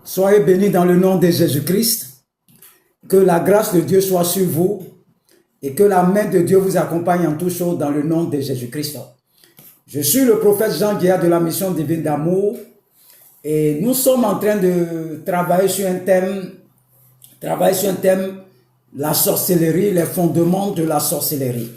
Soyez bénis dans le nom de Jésus-Christ. Que la grâce de Dieu soit sur vous et que la main de Dieu vous accompagne en toutes choses dans le nom de Jésus-Christ. Je suis le prophète Jean Guéa de la mission divine d'amour et nous sommes en train de travailler sur un thème, la sorcellerie, les fondements de la sorcellerie.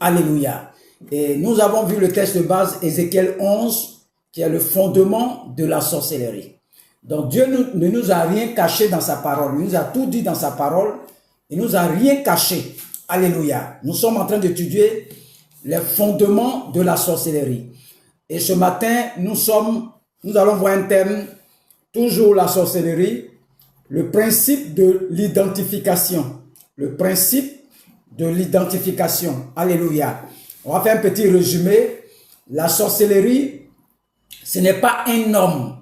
Alléluia. Et nous avons vu le texte de base, Ézéchiel 11, qui est le fondement de la sorcellerie. Donc Dieu ne nous a rien caché dans sa parole. Il nous a tout dit dans sa parole. Il ne nous a rien caché. Alléluia. Nous sommes en train d'étudier les fondements de la sorcellerie. Et ce matin, nous allons voir un thème, toujours la sorcellerie, le principe de l'identification. Le principe de l'identification. Alléluia. On va faire un petit résumé. La sorcellerie, ce n'est pas un homme.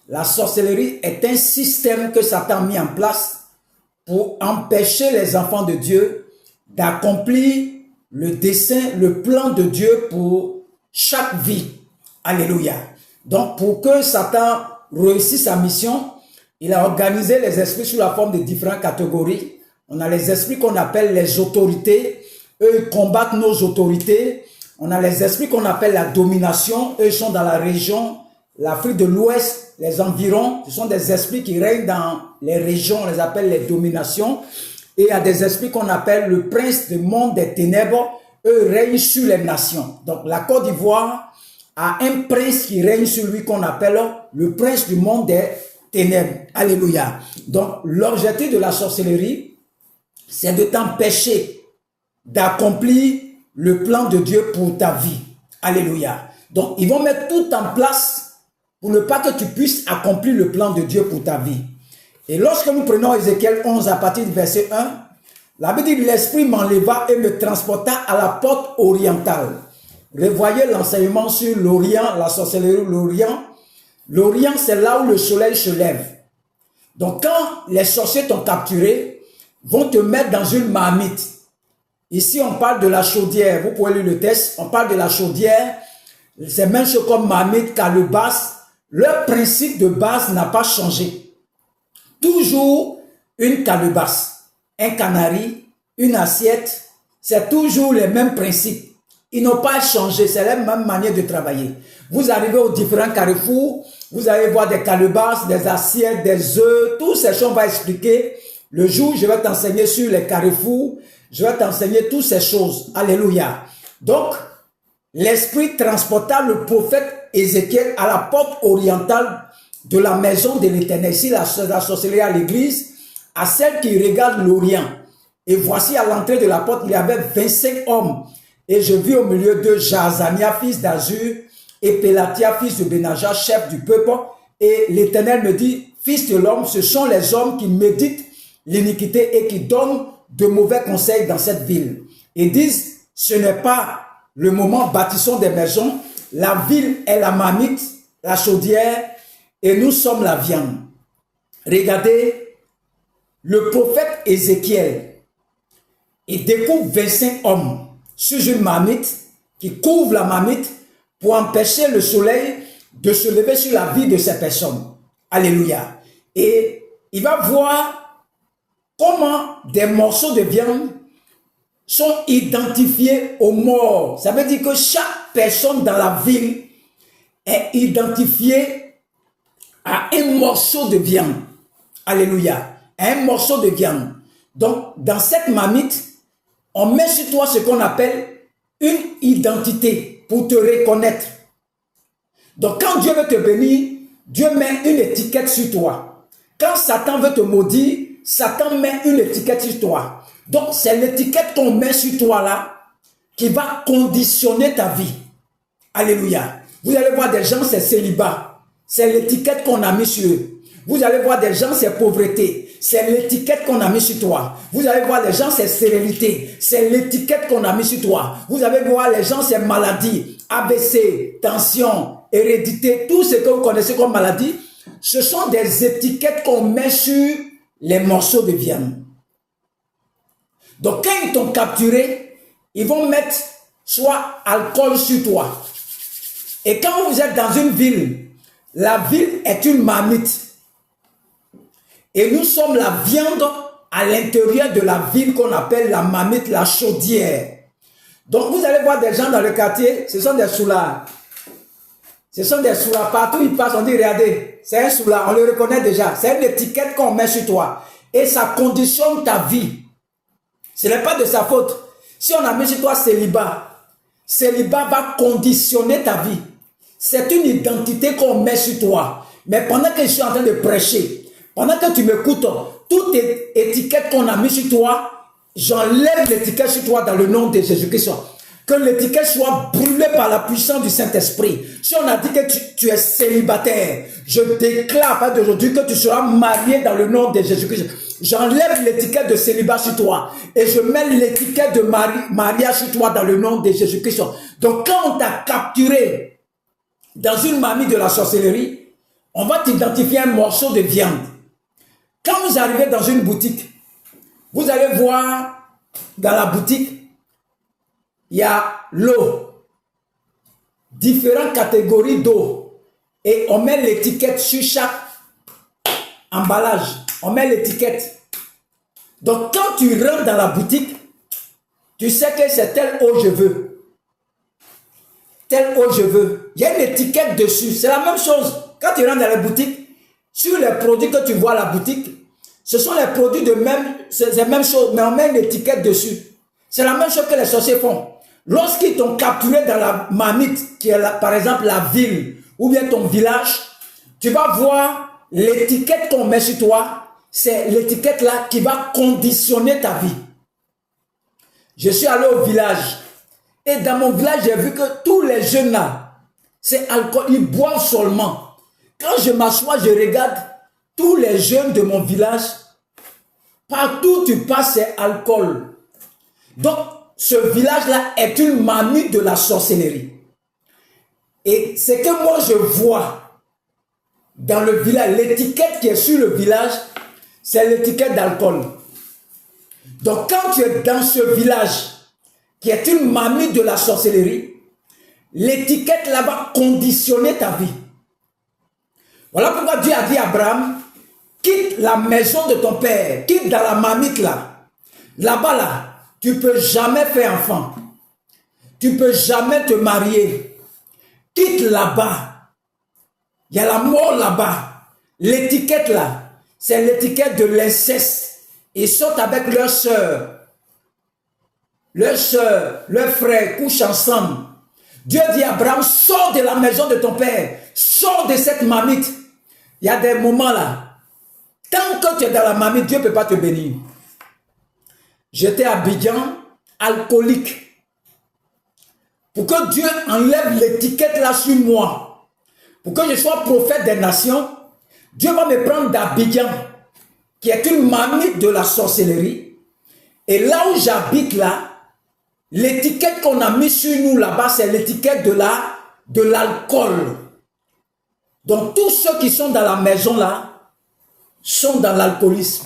La sorcellerie est un système que Satan a mis en place pour empêcher les enfants de Dieu d'accomplir le dessein, le plan de Dieu pour chaque vie. Alléluia. Donc, pour que Satan réussisse sa mission, il a organisé les esprits sous la forme de différentes catégories. On a les esprits qu'on appelle les autorités. Eux, ils combattent nos autorités. On a les esprits qu'on appelle la domination. Eux, ils sont dans la région, l'Afrique de l'Ouest, les environs. Ce sont des esprits qui règnent dans les régions, on les appelle les dominations. Et il y a des esprits qu'on appelle le prince du monde des ténèbres. Eux règnent sur les nations. Donc la Côte d'Ivoire a un prince qui règne sur lui qu'on appelle le prince du monde des ténèbres. Alléluia. Donc l'objectif de la sorcellerie, c'est de t'empêcher d'accomplir le plan de Dieu pour ta vie. Alléluia. Donc ils vont mettre tout en place pour ne pas que tu puisses accomplir le plan de Dieu pour ta vie. Et lorsque nous prenons Ézéchiel 11 à partir du verset 1, la Bible dit, l'Esprit m'enleva et me transporta à la porte orientale. Revoyez l'enseignement sur l'Orient, la sorcellerie, l'Orient. L'Orient, c'est là où le soleil se lève. Donc quand les sorciers t'ont capturé, vont te mettre dans une marmite. Ici, on parle de la chaudière. Vous pouvez lire le texte. On parle de la chaudière. C'est même chose comme marmite, calebasse. Leur principe de base n'a pas changé. Toujours une calebasse, un canari, une assiette, c'est toujours les mêmes principes. Ils n'ont pas changé, c'est la même manière de travailler. Vous arrivez aux différents carrefours, vous allez voir des calebasses, des assiettes, des œufs, toutes ces choses, on va expliquer. Le jour où je vais t'enseigner sur les carrefours, je vais t'enseigner toutes ces choses. Alléluia. Donc, l'Esprit transporta le prophète Ézéchiel à la porte orientale de la maison de l'Éternel. Ici, la sorcellerie à l'église, à celle qui regarde l'Orient. Et voici à l'entrée de la porte, il y avait 25 hommes. Et je vis au milieu d'eux Jaazania, fils d'Azur, et Pélatia, fils de Benaja, chef du peuple. Et l'Éternel me dit, fils de l'homme, ce sont les hommes qui méditent l'iniquité et qui donnent de mauvais conseils dans cette ville. Et disent, ce n'est pas le moment, bâtissons des maisons. La ville est la marmite, la chaudière, et nous sommes la viande. Regardez, le prophète Ézéchiel, il découvre 25 hommes sur une marmite qui couvre la marmite pour empêcher le soleil de se lever sur la vie de ces personnes. Alléluia. Et il va voir comment des morceaux de viande sont identifiés aux morts. Ça veut dire que chaque personne dans la ville est identifiée à un morceau de viande. Alléluia. À un morceau de viande. Donc, dans cette marmite, on met sur toi ce qu'on appelle une identité pour te reconnaître. Donc, quand Dieu veut te bénir, Dieu met une étiquette sur toi. Quand Satan veut te maudire, Satan met une étiquette sur toi. Donc, c'est l'étiquette qu'on met sur toi là qui va conditionner ta vie. Alléluia. Vous allez voir des gens, c'est célibat. C'est l'étiquette qu'on a mis sur eux. Vous allez voir des gens, c'est pauvreté. C'est l'étiquette qu'on a mis sur toi. Vous allez voir les gens, c'est stérilité. C'est l'étiquette qu'on a mis sur toi. Vous allez voir les gens, c'est maladie, ABC, tension, hérédité, tout ce que vous connaissez comme maladie. Ce sont des étiquettes qu'on met sur les morceaux de viande. Donc, quand ils t'ont capturé, ils vont mettre soit alcool sur toi. Et quand vous êtes dans une ville, la ville est une marmite. Et nous sommes la viande à l'intérieur de la ville qu'on appelle la marmite, la chaudière. Donc vous allez voir des gens dans le quartier, ce sont des soulards. Ce sont des soulards. Partout ils passent, on dit regardez, c'est un soulard, on le reconnaît déjà. C'est une étiquette qu'on met sur toi. Et ça conditionne ta vie. Ce n'est pas de sa faute. Si on a mis sur toi célibat, célibat va conditionner ta vie. C'est une identité qu'on met sur toi. Mais pendant que je suis en train de prêcher, pendant que tu m'écoutes, toute étiquette qu'on a mis sur toi, j'enlève l'étiquette sur toi dans le nom de Jésus-Christ. Que l'étiquette soit brûlée par la puissance du Saint-Esprit. Si on a dit que tu es célibataire, je déclare à partir d'aujourd'hui que tu seras marié dans le nom de Jésus-Christ. J'enlève l'étiquette de célibat sur toi et je mets l'étiquette de mariage sur toi dans le nom de Jésus-Christ. Donc quand on t'a capturé dans une marmite de la sorcellerie, on va t'identifier un morceau de viande. Quand vous arrivez dans une boutique, vous allez voir dans la boutique, il y a l'eau, différentes catégories d'eau, et on met l'étiquette sur chaque emballage, on met l'étiquette. Donc quand tu rentres dans la boutique, tu sais que c'est telle eau je veux, telle eau je veux. Il y a une étiquette dessus, c'est la même chose. Quand tu rentres dans la boutique, sur les produits que tu vois à la boutique, ce sont les produits de même, c'est la même chose, mais on met une étiquette dessus. C'est la même chose que les sorciers font. Lorsqu'ils t'ont capturé dans la marmite, qui est par exemple la ville, ou bien ton village, tu vas voir l'étiquette qu'on met sur toi, c'est l'étiquette là qui va conditionner ta vie. Je suis allé au village, et dans mon village, j'ai vu que tous les jeunes là, c'est alcool, ils boivent seulement. Quand je m'assois, je regarde tous les jeunes de mon village, partout où tu passes, c'est alcool. Donc, ce village-là est une marmite de la sorcellerie. Et ce que moi je vois dans le village, l'étiquette qui est sur le village, c'est l'étiquette d'alcool. Donc, quand tu es dans ce village, qui est une marmite de la sorcellerie, l'étiquette là va conditionner ta vie. Voilà pourquoi Dieu a dit à Abraham, quitte la maison de ton père, quitte dans la marmite là. Là-bas là, tu ne peux jamais faire enfant. Tu ne peux jamais te marier. Quitte là-bas. Il y a la mort là-bas. L'étiquette là, c'est l'étiquette de l'inceste. Ils sortent avec leur soeur. Leur soeur, leur frère couchent ensemble. Dieu dit à Abraham, sors de la maison de ton père. Sors de cette marmite. Il y a des moments là. Tant que tu es dans la marmite, Dieu ne peut pas te bénir. J'étais à Abidjan, alcoolique. Pour que Dieu enlève l'étiquette là sur moi, pour que je sois prophète des nations, Dieu va me prendre d'Abidjan, qui est une marmite de la sorcellerie. Et là où j'habite là, l'étiquette qu'on a mis sur nous là-bas, c'est l'étiquette de l'alcool. Donc tous ceux qui sont dans la maison là, sont dans l'alcoolisme.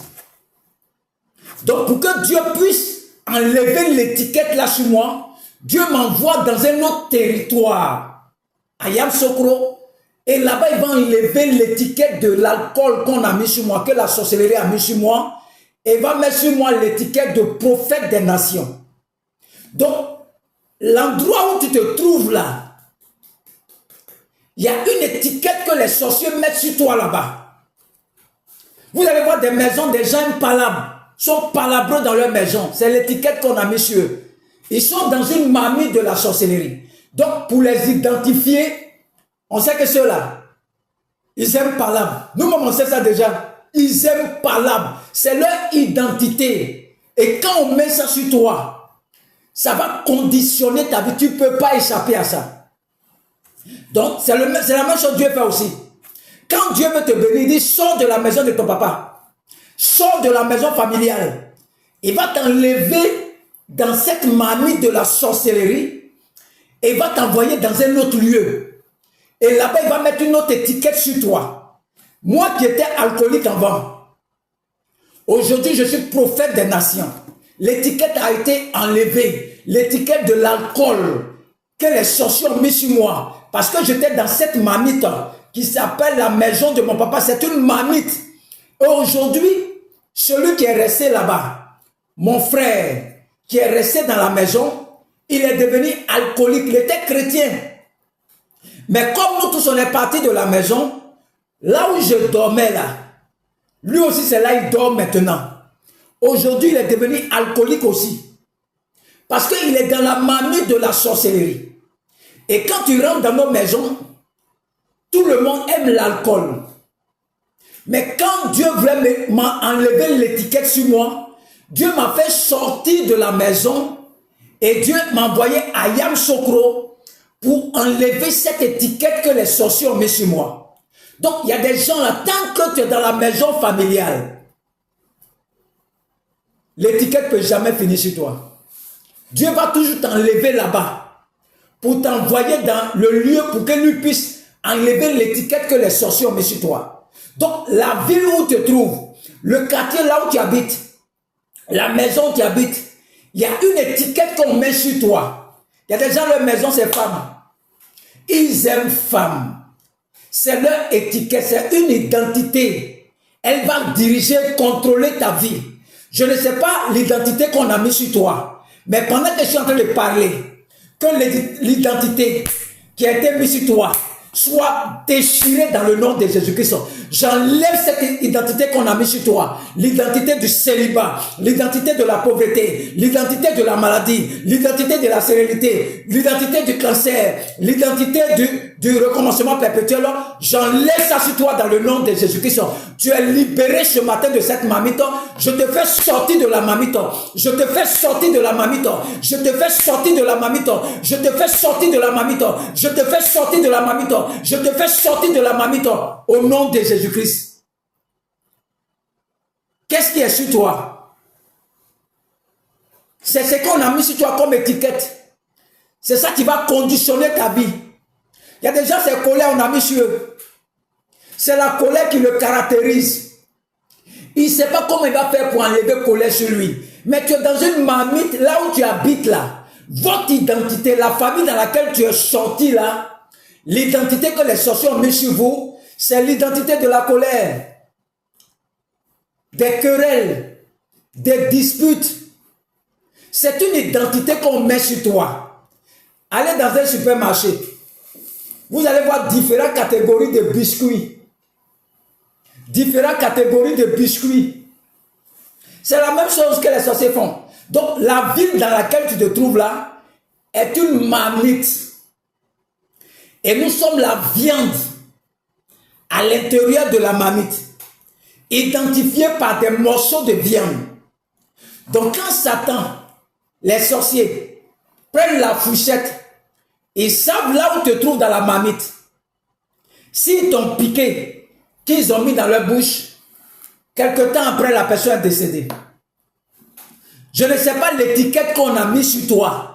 Donc pour que Dieu puisse enlever l'étiquette là sur moi, Dieu m'envoie dans un autre territoire, à Yamsokro, et là-bas il va enlever l'étiquette de l'alcool qu'on a mis sur moi, que la sorcellerie a mis sur moi, et va mettre sur moi l'étiquette de prophète des nations. Donc, l'endroit où tu te trouves là, il y a une étiquette que les sorciers mettent sur toi là-bas. Vous allez voir des maisons, des gens impalables, sont palabreux dans leur maison. C'est l'étiquette qu'on a mis sur eux. Ils sont dans une marmite de la sorcellerie. Donc, pour les identifier, on sait que ceux-là, ils aiment palabre. Nous-mêmes, on sait ça déjà. Ils aiment palabre. C'est leur identité. Et quand on met ça sur toi, ça va conditionner ta vie. Tu ne peux pas échapper à ça. Donc, c'est la même chose que Dieu fait aussi. Quand Dieu veut te bénir, il dit, sors de la maison de ton papa. Sors de la maison familiale. Il va t'enlever dans cette marmite de la sorcellerie et il va t'envoyer dans un autre lieu. Et là-bas, il va mettre une autre étiquette sur toi. Moi qui étais alcoolique avant, aujourd'hui, je suis prophète des nations. L'étiquette a été enlevée. L'étiquette de l'alcool que les sorciers ont mis sur moi. Parce que j'étais dans cette marmite qui s'appelle la maison de mon papa. C'est une marmite. Aujourd'hui, celui qui est resté là-bas, mon frère, qui est resté dans la maison, il est devenu alcoolique. Il était chrétien. Mais comme nous tous, on est partis de la maison, là où je dormais là, lui aussi c'est là il dort maintenant. Aujourd'hui, il est devenu alcoolique aussi. Parce qu'il est dans la marmite de la sorcellerie. Et quand tu rentres dans nos maisons, tout le monde aime l'alcool. Mais quand Dieu voulait m'enlever l'étiquette sur moi, Dieu m'a fait sortir de la maison et Dieu m'a envoyé à Yamoussoukro pour enlever cette étiquette que les sorciers ont mis sur moi. Donc, il y a des gens là, tant que tu es dans la maison familiale, l'étiquette ne peut jamais finir sur toi. Dieu va toujours t'enlever là-bas pour t'envoyer dans le lieu pour que lui puisse enlever l'étiquette que les sorciers ont mis sur toi. Donc, la ville où tu te trouves, le quartier là où tu habites, la maison où tu habites, il y a une étiquette qu'on met sur toi. Il y a des gens, leur maison, c'est femme. Ils aiment femme. C'est leur étiquette, c'est une identité. Elle va diriger, contrôler ta vie. Je ne sais pas l'identité qu'on a mis sur toi. Mais pendant que je suis en train de parler, que l'identité qui a été mise sur toi soit déchirée dans le nom de Jésus-Christ. J'enlève cette identité qu'on a mise sur toi. L'identité du célibat, l'identité de la pauvreté, l'identité de la maladie, l'identité de la stérilité, l'identité du cancer, l'identité du recommencement perpétuel. J'enlève ça sur toi dans le nom de Jésus-Christ. Tu es libéré ce matin de cette marmite. Je te fais sortir de la marmite. Je te fais sortir de la marmite. Je te fais sortir de la marmite. Je te fais sortir de la marmite. Je te fais sortir de la marmite. Je te fais sortir de la marmite au nom de Jésus-Christ. Qu'est-ce qui est sur toi? C'est ce qu'on a mis sur toi comme étiquette. C'est ça qui va conditionner ta vie. Il y a des gens, c'est colère, on a mis sur eux. C'est la colère qui le caractérise. Il ne sait pas comment il va faire pour enlever colère sur lui. Mais tu es dans une marmite, là où tu habites là. Votre identité, la famille dans laquelle tu es sorti là, l'identité que les sorciers ont mis sur vous, c'est l'identité de la colère, des querelles, des disputes. C'est une identité qu'on met sur toi. Allez dans un supermarché, vous allez voir différentes catégories de biscuits. Différentes catégories de biscuits. C'est la même chose que les sorciers font. Donc la ville dans laquelle tu te trouves là est une marmite. Et nous sommes la viande à l'intérieur de la marmite, identifiée par des morceaux de viande. Donc quand Satan, les sorciers, prennent la fourchette, ils savent là où tu te trouves dans la marmite. S'ils t'ont piqué, qu'ils ont mis dans leur bouche, quelque temps après la personne est décédée. Je ne sais pas l'étiquette qu'on a mis sur toi.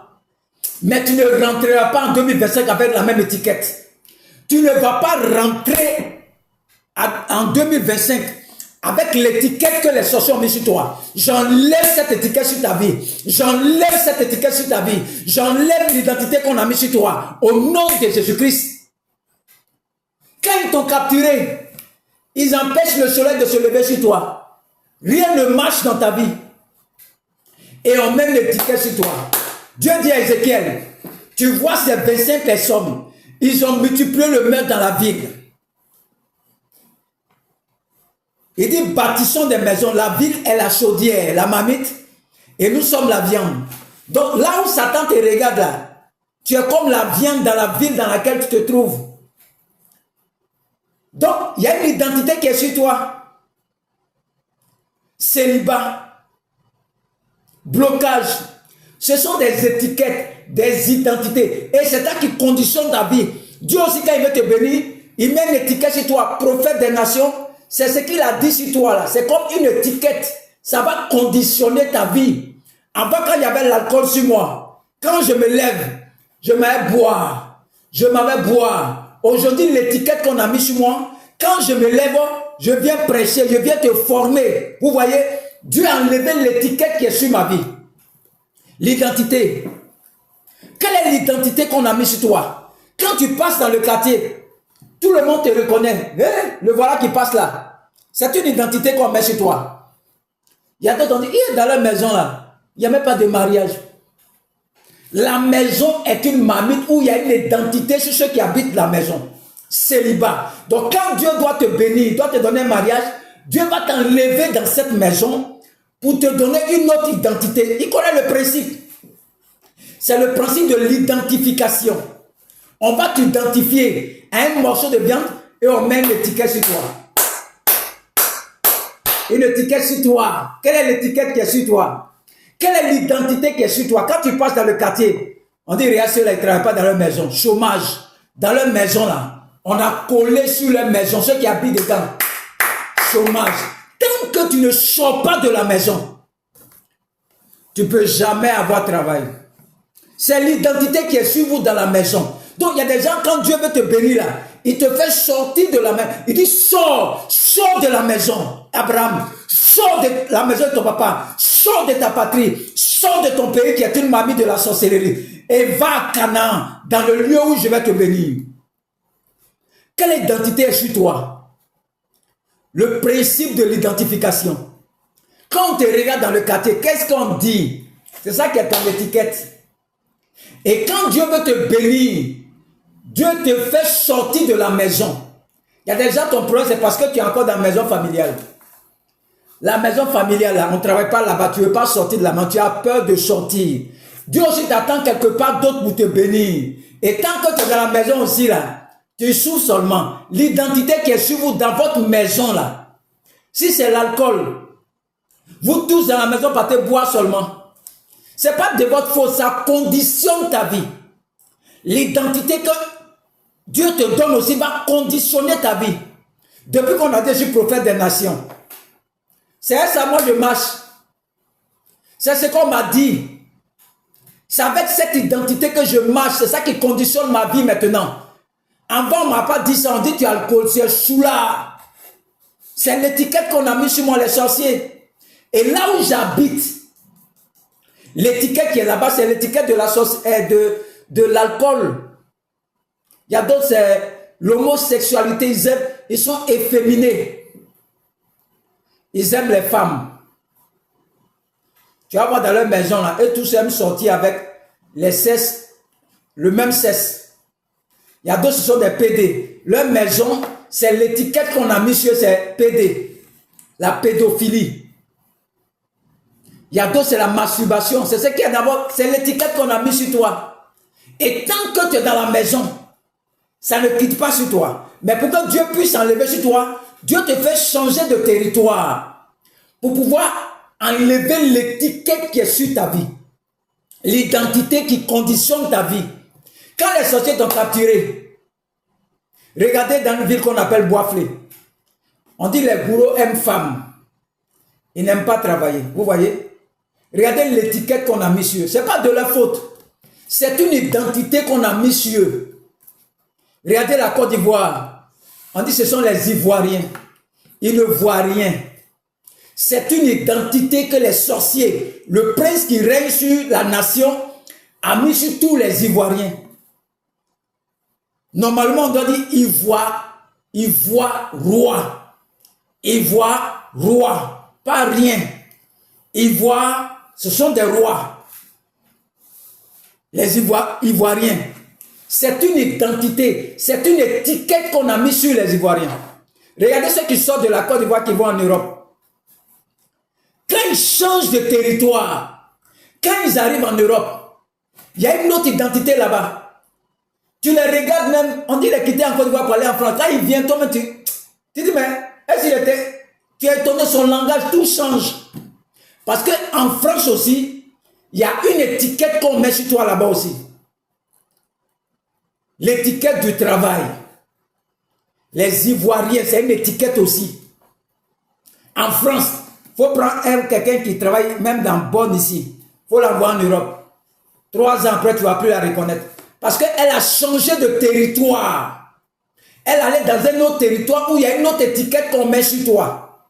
Mais tu ne rentreras pas en 2025 avec la même étiquette. Tu ne vas pas rentrer en 2025 avec l'étiquette que les sorciers ont mis sur toi. J'enlève cette étiquette sur ta vie. J'enlève cette étiquette sur ta vie. J'enlève l'identité qu'on a mis sur toi. Au nom de Jésus-Christ. Quand ils t'ont capturé, ils empêchent le soleil de se lever sur toi. Rien ne marche dans ta vie. Et on met l'étiquette sur toi. Dieu dit à Ézéchiel, tu vois ces 25 personnes, ils ont multiplié le meurtre dans la ville. Il dit, bâtissons des maisons, la ville est la chaudière, la marmite, et nous sommes la viande. Donc là où Satan te regarde là, tu es comme la viande dans la ville dans laquelle tu te trouves. Donc, il y a une identité qui est sur toi. Célibat, blocage. Ce sont des étiquettes, des identités. Et c'est ça qui conditionne ta vie. Dieu aussi, quand il veut te bénir, il met une étiquette sur toi, prophète des nations. C'est ce qu'il a dit sur toi là. C'est comme une étiquette. Ça va conditionner ta vie. Avant, quand il y avait l'alcool sur moi, quand je me lève, je m'avais boire. Je m'avais boire. Aujourd'hui, l'étiquette qu'on a mis sur moi, quand je me lève, je viens prêcher, je viens te former. Vous voyez, Dieu a enlevé l'étiquette qui est sur ma vie. L'identité. Quelle est l'identité qu'on a mis sur toi? Quand tu passes dans le quartier, tout le monde te reconnaît. Le voilà qui passe là. C'est une identité qu'on met chez toi. Il y a d'autres qui disent, dans leur maison là, il n'y a même pas de mariage. La maison est une marmite où il y a une identité sur ceux qui habitent la maison. Célibat. Donc quand Dieu doit te bénir, doit te donner un mariage, Dieu va t'enlever dans cette maison pour te donner une autre identité. Il connaît le principe. C'est le principe de l'identification. On va t'identifier à un morceau de viande et on met une étiquette sur toi. Une étiquette sur toi. Quelle est l'étiquette qui est sur toi? Quelle est l'identité qui est sur toi? Quand tu passes dans le quartier, on dit, regarde ceux-là, ils ne travaillent pas dans leur maison. Chômage. Dans leur maison, là, on a collé sur leur maison, ceux qui habitent dedans. Chômage. Tant que tu ne sors pas de la maison, tu ne peux jamais avoir travail. C'est l'identité qui est sur vous dans la maison. Donc, il y a des gens, quand Dieu veut te bénir, là, il te fait sortir de la maison. Il dit, sors de la maison. Abraham, sors de la maison de ton papa, sors de ta patrie, sors de ton pays qui est une mamie de la sorcellerie et va à Canaan, dans le lieu où je vais te bénir. Quelle identité est sur toi? Le principe de l'identification. Quand on te regarde dans le quartier, qu'est-ce qu'on dit? C'est ça qui est ton étiquette. Et quand Dieu veut te bénir, Dieu te fait sortir de la maison. Il y a des gens, ton problème, c'est parce que tu es encore dans la maison familiale. La maison familiale, là, on ne travaille pas là-bas, tu ne veux pas sortir de la maison, tu as peur de sortir. Dieu aussi t'attend quelque part d'autre pour te bénir. Et tant que tu es dans la maison aussi, là, tu souffres seulement. L'identité qui est sur vous, dans votre maison, là, si c'est l'alcool, vous tous dans la maison partez boire seulement. Ce n'est pas de votre faute, ça conditionne ta vie. L'identité que Dieu te donne aussi va conditionner ta vie. Depuis qu'on a dit, je suis prophète des nations. C'est ça, moi je marche. C'est ce qu'on m'a dit. C'est avec cette identité que je marche. C'est ça qui conditionne ma vie maintenant. Avant, on ne m'a pas dit ça. On dit tu es alcool, tu es soulard. C'est l'étiquette qu'on a mis sur moi, les sorciers. Et là où j'habite, l'étiquette qui est là-bas, c'est l'étiquette de l'alcool. Il y a d'autres, c'est l'homosexualité. Ils sont efféminés. Ils aiment les femmes. Tu vas voir dans leur maison, là, eux tous aiment sortir avec les sexe, le même sexe. Il y a d'autres, ce sont des PD. Leur maison, c'est l'étiquette qu'on a mis sur eux, c'est PD. La pédophilie. Il y a d'autres, c'est la masturbation. C'est ce qui est d'abord, c'est l'étiquette qu'on a mis sur toi. Et tant que tu es dans la maison, ça ne quitte pas sur toi. Mais pour que Dieu puisse enlever sur toi, Dieu te fait changer de territoire pour pouvoir enlever l'étiquette qui est sur ta vie. L'identité qui conditionne ta vie. Quand les sorciers t'ont capturé, regardez dans une ville qu'on appelle Boisflé. On dit les bourreaux aiment femmes. Ils n'aiment pas travailler. Vous voyez? Regardez l'étiquette qu'on a mis sur eux. Ce n'est pas de leur faute. C'est une identité qu'on a mis sur eux. Regardez la Côte d'Ivoire. On dit que ce sont les Ivoiriens. Ils ne voient rien. C'est une identité que les sorciers, le prince qui règne sur la nation, a mis sur tous les Ivoiriens. Normalement, on doit dire Ivoire roi. Ivoire roi. Pas rien. Ivoire, ce sont des rois. Les Ivoiriens. C'est une identité, c'est une étiquette qu'on a mis sur les Ivoiriens. Regardez ceux qui sortent de la Côte d'Ivoire qui vont en Europe. Quand ils changent de territoire, quand ils arrivent en Europe, il y a une autre identité là-bas. Tu les regardes même, on dit les quitter en Côte d'Ivoire pour aller en France. Quand il vient, toi-même, tu dis, mais est-ce qu'il était, tu es étonné, son langage, tout change. Parce qu'en France aussi, il y a une étiquette qu'on met sur toi là-bas aussi. L'étiquette du travail. Les Ivoiriens, c'est une étiquette aussi. En France, il faut prendre quelqu'un qui travaille même dans Bonn ici. Il faut l'envoyer en Europe. 3 ans après, tu ne vas plus la reconnaître. Parce qu'elle a changé de territoire. Elle allait dans un autre territoire où il y a une autre étiquette qu'on met sur toi.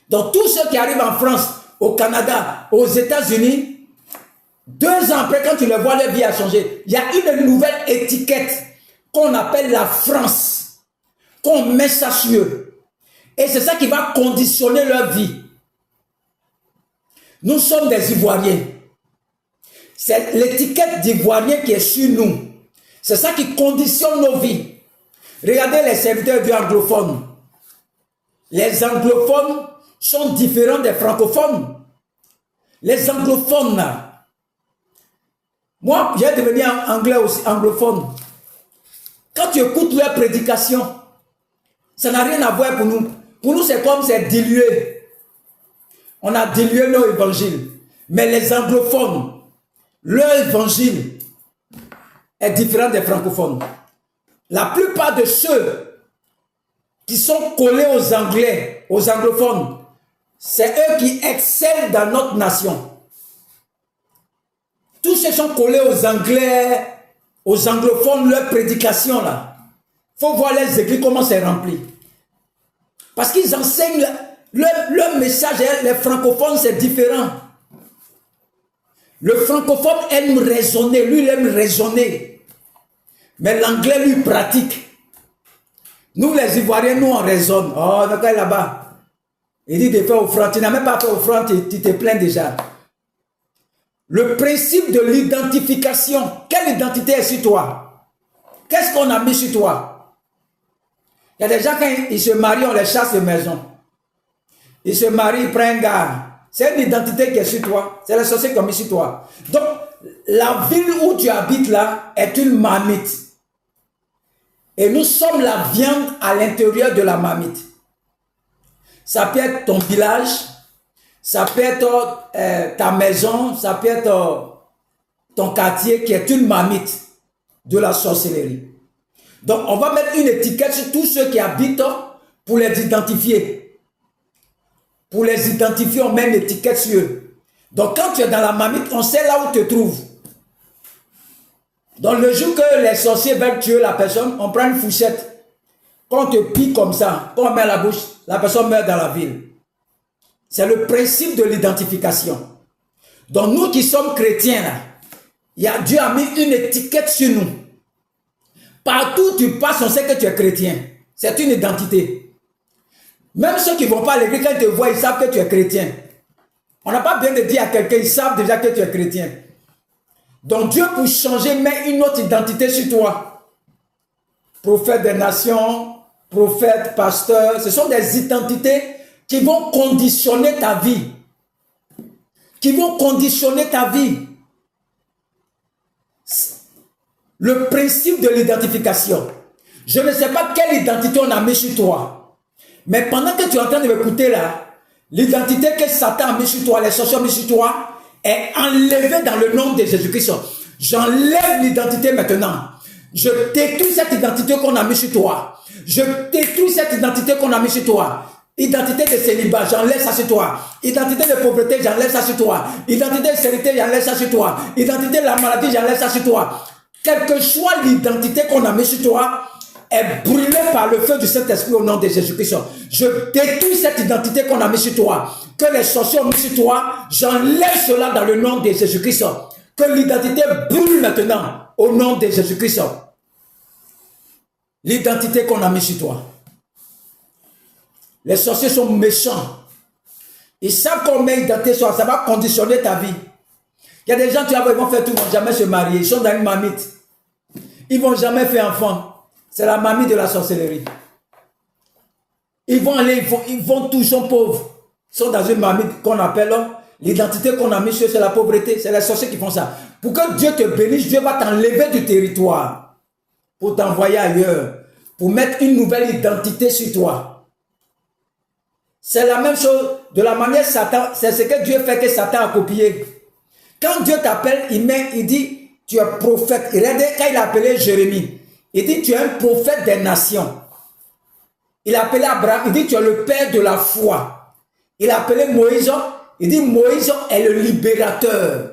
Donc tous ceux qui arrivent en France, au Canada, aux États-Unis, 2 ans après, quand tu le vois, leur vie a changé. Il y a une nouvelle étiquette qu'on appelle la France, qu'on met ça sur eux. Et c'est ça qui va conditionner leur vie. Nous sommes des Ivoiriens. C'est l'étiquette d'Ivoirien qui est sur nous. C'est ça qui conditionne nos vies. Regardez les serviteurs du anglophone. Les anglophones sont différents des francophones. Les anglophones, là, moi, j'ai devenu anglais aussi, anglophone. Quand tu écoutes leur prédication, ça n'a rien à voir pour nous. Pour nous, c'est comme c'est dilué. On a dilué leur évangile. Mais les anglophones, leur évangile est différent des francophones. La plupart de ceux qui sont collés aux Anglais, aux anglophones, c'est eux qui excellent dans notre nation. Tous ceux qui sont collés aux Anglais, aux anglophones, leur prédication là. Il faut voir les églises, comment c'est rempli. Parce qu'ils enseignent, leur message, les francophones, c'est différent. Le francophone aime raisonner, lui il aime raisonner. Mais l'anglais lui pratique. Nous les Ivoiriens, nous on raisonne. Oh, donc là-bas. Il dit de faire offrande. Tu n'as même pas fait offrande, tu te plains déjà. Le principe de l'identification. Quelle identité est sur toi? Qu'est-ce qu'on a mis sur toi? Il y a des gens, quand ils se marient, on les chasse de maison. Ils se marient, ils prennent un gars. C'est une identité qui est sur toi. C'est la société qui a mis sur toi. Donc, la ville où tu habites là est une marmite. Et nous sommes la viande à l'intérieur de la marmite. Ça peut être ton village, ça peut être ta maison, ça peut être ton quartier qui est une marmite de la sorcellerie. Donc, on va mettre une étiquette sur tous ceux qui habitent pour les identifier. Pour les identifier, on met une étiquette sur eux. Donc, quand tu es dans la marmite, on sait là où tu te trouves. Donc, le jour que les sorciers veulent tuer la personne, on prend une fourchette. Quand on te pique comme ça, quand on met à la bouche, la personne meurt dans la ville. C'est le principe de l'identification. Donc, nous qui sommes chrétiens, là, Dieu a mis une étiquette sur nous. Partout où tu passes, on sait que tu es chrétien. C'est une identité. Même ceux qui ne vont pas à l'église, quand ils te voient, ils savent que tu es chrétien. On n'a pas besoin de dire à quelqu'un, ils savent déjà que tu es chrétien. Donc Dieu, pour changer, met une autre identité sur toi. Prophète des nations, prophète, pasteur, ce sont des identités qui vont conditionner ta vie. Qui vont conditionner ta vie. Le principe de l'identification. Je ne sais pas quelle identité on a mis sur toi. Mais pendant que tu es en train de m'écouter là, l'identité que Satan a mis sur toi, les sorciers ont mis sur toi, est enlevée dans le nom de Jésus-Christ. J'enlève l'identité maintenant. Je détruis cette identité qu'on a mis sur toi. Je détruis cette identité qu'on a mis sur toi. Identité de célibat, j'enlève ça sur toi. Identité de pauvreté, j'enlève ça sur toi. Identité de stérilité, j'enlève ça sur toi. Identité de la maladie, j'enlève ça sur toi. Quelle que soit l'identité qu'on a mis sur toi, est brûlée par le feu du Saint-Esprit au nom de Jésus-Christ. Je détruis cette identité qu'on a mis sur toi. Que les sorciers ont mis sur toi, j'enlève cela dans le nom de Jésus-Christ. Que l'identité brûle maintenant au nom de Jésus-Christ. L'identité qu'on a mis sur toi. Les sorciers sont méchants. Ils savent qu'on met l'identité sur toi, ça va conditionner ta vie. Il y a des gens, tu vois, ils vont faire tout, ils ne vont jamais se marier. Ils sont dans une marmite. Ils ne vont jamais faire enfant. C'est la marmite de la sorcellerie. Ils vont aller, ils vont tous, ils sont pauvres. Ils sont dans une marmite qu'on appelle, l'identité qu'on a mis sur eux, c'est la pauvreté. C'est les sorciers qui font ça. Pour que Dieu te bénisse, Dieu va t'enlever du territoire. Pour t'envoyer ailleurs. Pour mettre une nouvelle identité sur toi. C'est la même chose. De la manière Satan, c'est ce que Dieu fait que Satan a copié. Quand Dieu t'appelle, il dit, tu es prophète. Regardez, quand il a appelé Jérémie, il dit, tu es un prophète des nations. Il a appelé Abraham, il dit, tu es le père de la foi. Il a appelé Moïse, il dit, Moïse est le libérateur.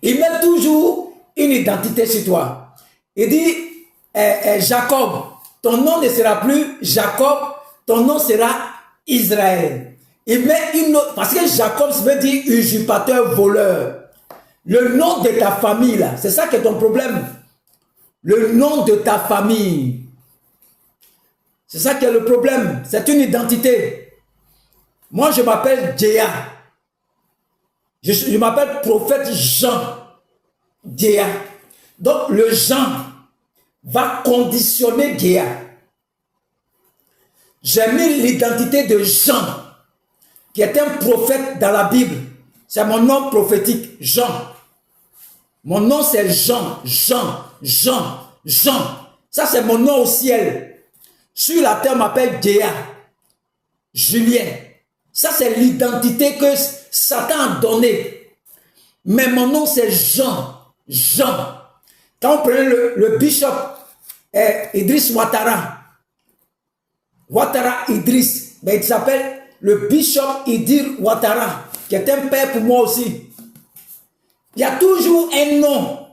Il met toujours une identité sur toi. Il dit, Jacob, ton nom ne sera plus Jacob, ton nom sera Israël. Il met une autre, parce que Jacob veut dire usurpateur, voleur. Le nom de ta famille, là, c'est ça qui est ton problème. Le nom de ta famille. C'est ça qui est le problème. C'est une identité. Moi, je m'appelle Djéa. Je m'appelle prophète Jean Djéa. Donc, le Jean va conditionner Djéa. J'ai mis l'identité de Jean, qui est un prophète dans la Bible. C'est mon nom prophétique, Jean. Mon nom, c'est Jean. Ça, c'est mon nom au ciel. Sur la terre, on m'appelle Djéa. Julien. Ça, c'est l'identité que Satan a donnée. Mais mon nom, c'est Jean. Quand on prenait le bishop Idriss Ouattara Idriss, ben, il s'appelle le bishop Idir Ouattara, qui est un père pour moi aussi. Il y a toujours un nom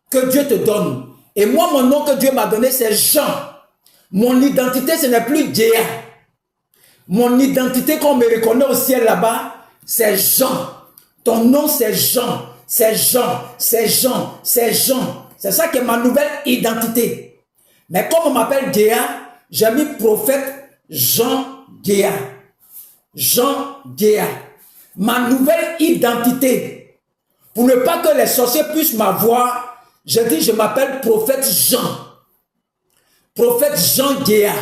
que Dieu te donne. Et moi, mon nom que Dieu m'a donné, c'est Jean. Mon identité, ce n'est plus Djéa. Mon identité, qu'on me reconnaît au ciel là-bas, c'est Jean. Ton nom, c'est Jean. C'est ça qui est ma nouvelle identité. Mais comme on m'appelle Djéa, j'ai mis prophète Jean Djéa. Ma nouvelle identité. Pour ne pas que les sorciers puissent m'avoir, je dis je m'appelle prophète Jean. Prophète Jean Djéa.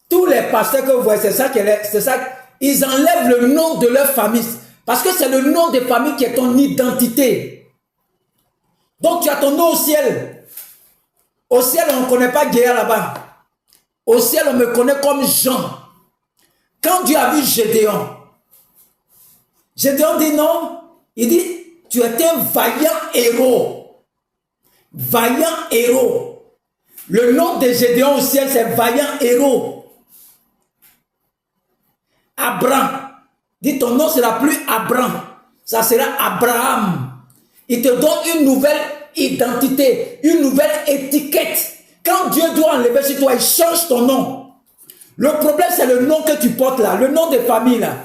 Tous les pasteurs que vous voyez, c'est ça, ils enlèvent le nom de leur famille. Parce que c'est le nom de famille qui est ton identité. Donc tu as ton nom au ciel. Au ciel, on ne connaît pas Djéa là-bas. Au ciel, on me connaît comme Jean. Quand Dieu a vu Gédéon, Gédéon dit non. Il dit, tu es un vaillant héros. Vaillant héros. Le nom de Gédéon au ciel, c'est vaillant héros. Abraham. Dit ton nom ne sera plus Abraham. Ça sera Abraham. Il te donne une nouvelle identité, une nouvelle étiquette. Quand Dieu doit enlever sur toi, il change ton nom. Le problème, c'est le nom que tu portes là, le nom de famille là.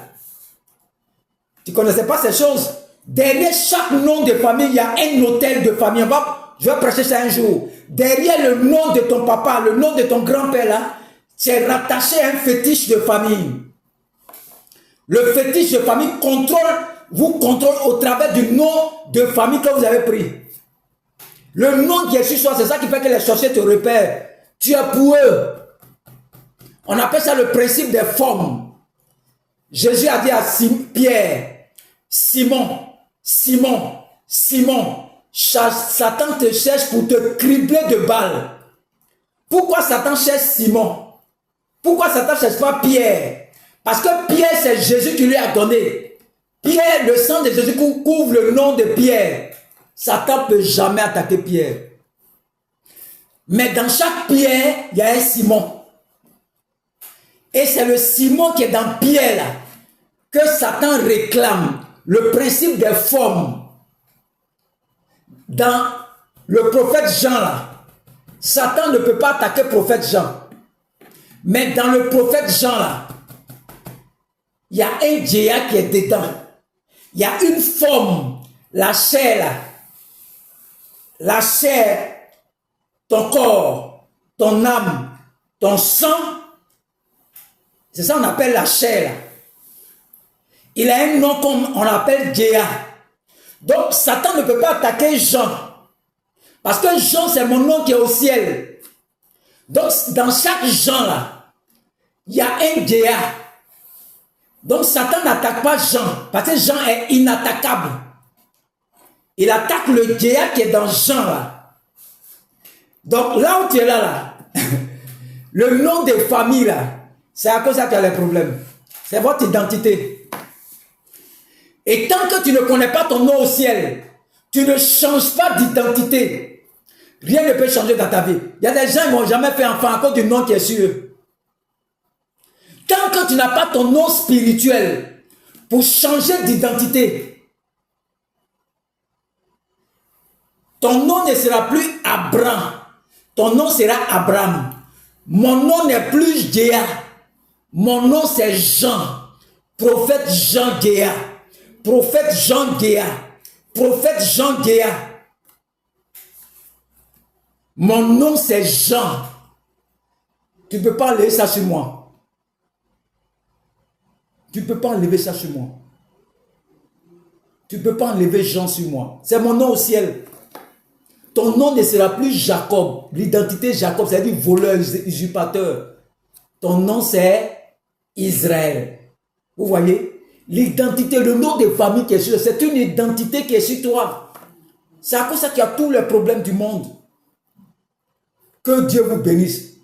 Tu ne connaissais pas ces choses. Derrière chaque nom de famille, il y a un hôtel de famille. Je vais prêcher ça un jour. Derrière le nom de ton papa, le nom de ton grand-père là, c'est rattaché à un fétiche de famille. Le fétiche de famille vous contrôle au travers du nom de famille que vous avez pris. Le nom qui est sur toi, c'est ça qui fait que les sorciers te repèrent. Tu es pour eux. On appelle ça le principe des formes. Jésus a dit à Pierre, Simon, Satan te cherche pour te cribler de balles. Pourquoi Satan cherche Simon? Pourquoi Satan ne cherche pas Pierre? Parce que Pierre, c'est Jésus qui lui a donné. Pierre, le sang de Jésus couvre le nom de Pierre. Satan ne peut jamais attaquer Pierre. Mais dans chaque Pierre, il y a un Simon. Et c'est le Simon qui est dans Pierre là, que Satan réclame. Le principe des formes. Dans le prophète Jean là, Satan ne peut pas attaquer le prophète Jean. Mais dans le prophète Jean là, il y a un Djéa qui est dedans. Il y a une forme, la chair là. La chair, ton corps, ton âme, ton sang. C'est ça qu'on appelle la chair là. Il a un nom qu'on appelle Djéa. Donc Satan ne peut pas attaquer Jean. Parce que Jean c'est mon nom qui est au ciel. Donc dans chaque Jean là, il y a un Djéa. Donc Satan n'attaque pas Jean, parce que Jean est inattaquable. Il attaque le Djéa qui est dans Jean là. Donc là où tu es là, le nom de famille là, c'est à cause de ça qu'il y a les problèmes. C'est votre identité. Et tant que tu ne connais pas ton nom au ciel, tu ne changes pas d'identité. Rien ne peut changer dans ta vie. Il y a des gens qui n'ont jamais fait enfant à cause du nom qui est sur eux. Tant que tu n'as pas ton nom spirituel pour changer d'identité, ton nom ne sera plus Abraham. Ton nom sera Abraham. Mon nom n'est plus Djéa. Mon nom c'est Jean. Prophète Jean Djéa. Prophète Jean Djéa. Prophète Jean Djéa. Mon nom c'est Jean. Tu ne peux pas enlever ça sur moi. Tu ne peux pas enlever ça sur moi. Tu ne peux pas enlever Jean sur moi. C'est mon nom au ciel. Ton nom ne sera plus Jacob. L'identité Jacob, c'est-à-dire voleur, usurpateur. Ton nom, c'est Israël. Vous voyez? L'identité, le nom de famille qui est sur toi, c'est une identité qui est sur toi. C'est à cause de ça qu'il y a tous les problèmes du monde. Que Dieu vous bénisse.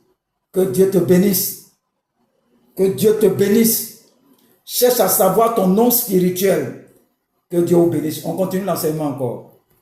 Que Dieu te bénisse. Que Dieu te bénisse. Cherche à savoir ton nom spirituel. Que Dieu vous bénisse. On continue l'enseignement encore.